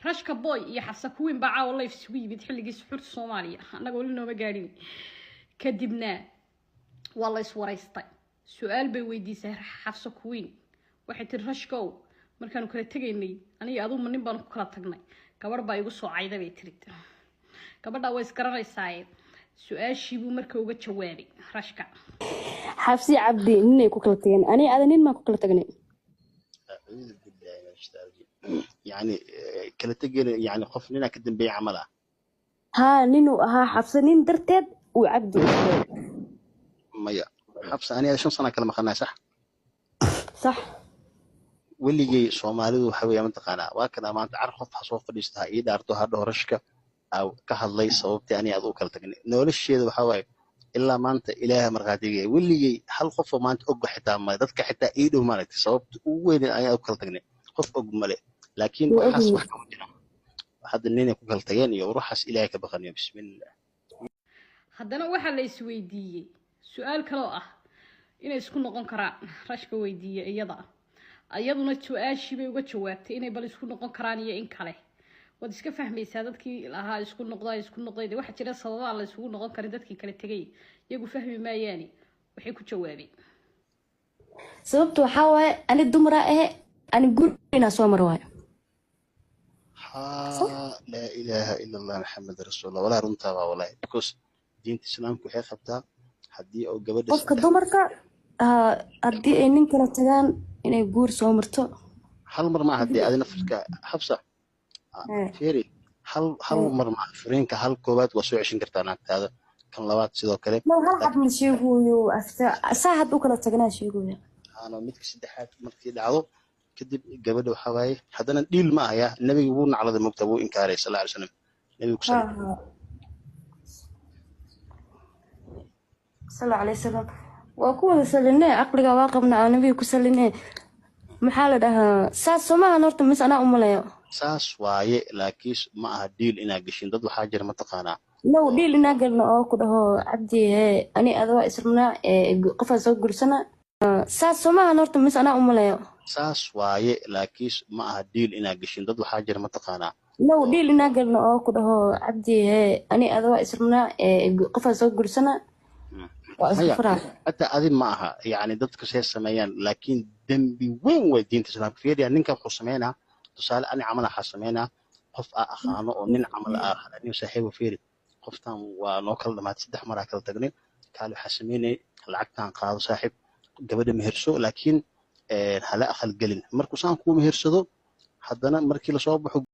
rashka boy iyo xabsa kuwiin baa caawa life sweet xilligii suxuurta Soomaaliya anaga wali nooma gaadhin kadibna waa la iswaraystay su'aal bay weydiisay xabsa kuwiin waxay tir rashkow markaanu kala tagaynay aniga adu nin baan ku kala tagnay gabar baa igu soo cayday bay tiri gabadha way isgaranaysaa su'aashii buu markaa uga jawaabay rashka xabsi cabdi ninay ku kala tageen ani adanin ma ku kala tagnay أعوذ بالله من الشيطان الرجيم يعني كلا تجي يعني خوف لنا كدم بيع عملها ها نينو ها حبسه نين درتد وعبدي ميا حبسة أنا هذا شو صنع كلام خلنا صح واللي جي صومالي وحوي من تقانا وكذا ما تعرف حصوف فلسطها إذا أرتو هذا رشكة أو كهالله صوبتي أنا أذوق كلا تجني نقول الشيء ده حواي إلا ما أنت إله مرغاتي واللي جي هل خوف ما أنت أوج حتى ما ذاتك حتى إيده ما لك صوبت وين أنا أوج كلا تجني خوف أوج ملء لكن وحس وحكم جنا هذا النين يكون كلا تجني وروح حس إلهك بخني بسم الله haddana waxa la isweydiiyay su'aal kale oo ah inay isku noqon karaan rashka weydiiyay iyaduna su'aashii bay uga jawaabtay inay bal isku noqon karaan iyo in kale wad iska fahmaysaa dadkii lahaa isku noqday waxa jira sababa la isugu noqon karin dadkii kale tagay iyagu fahmi maayaan waxay ku jawaabeen sababtu waxa waaye ani dumra ani gurina soo marwaay لا إله إلا الله محمد رسول الله ولا رنتا والله because diinta islaamku waxay qabtaa hadii oo gabadha qofka dumarka hadii ay nin kala tagaan inay guur soo marto hal mar ma hadii aad nafska xabsa fiiri hal mar ma furiinka hal koobaad waa soo ceshin kartaa naagtaada kan labaad sidoo kale ma hal xab ma sheeguyo afta saahad u kala tagnaa sheeguyo ana midka saddexaad markii dhacdo kadib gabadha waxa waaye hadana dhiil ma ahaya nabiga wuu naclada mugta wuu inkaaray sallallahu alayhi wasallam nabiga صلى الله عليه وسلم وأكون سلناه عقلي واقبنا أنا بيه كسلناه محل ده ساس ما نرت مس أنا لا ساس واي لكيس ما هديل إنا قشين ضد حاجة ما تقانا لو ديل إنا قلنا كده عبدي أنا أذوا اسمنا قفز أقول سنة ساس ما نرت مس أنا لا ساس واي لكيس ما هديل إنا قشين ضد حاجة ما تقانا لو ديل إنا قلنا كده عبدي أنا أذوا اسمنا قفز أقول سنة حتى أذن معها يعني ضدك شيء سميان لكن دنبي وين ودين تسلم فيه يعني نك خصمينا تسأل أنا عمل حسمينا قف أخانه ونن عمل آخر أني سحيب فيه قفتان ونوكل لما تصدق مراكل تقني قالوا حسميني العقدان قاضي صاحب قبل مهرسو لكن هلا أخل قلنا مركوسان كو مهرسدو حدنا مركي لصوب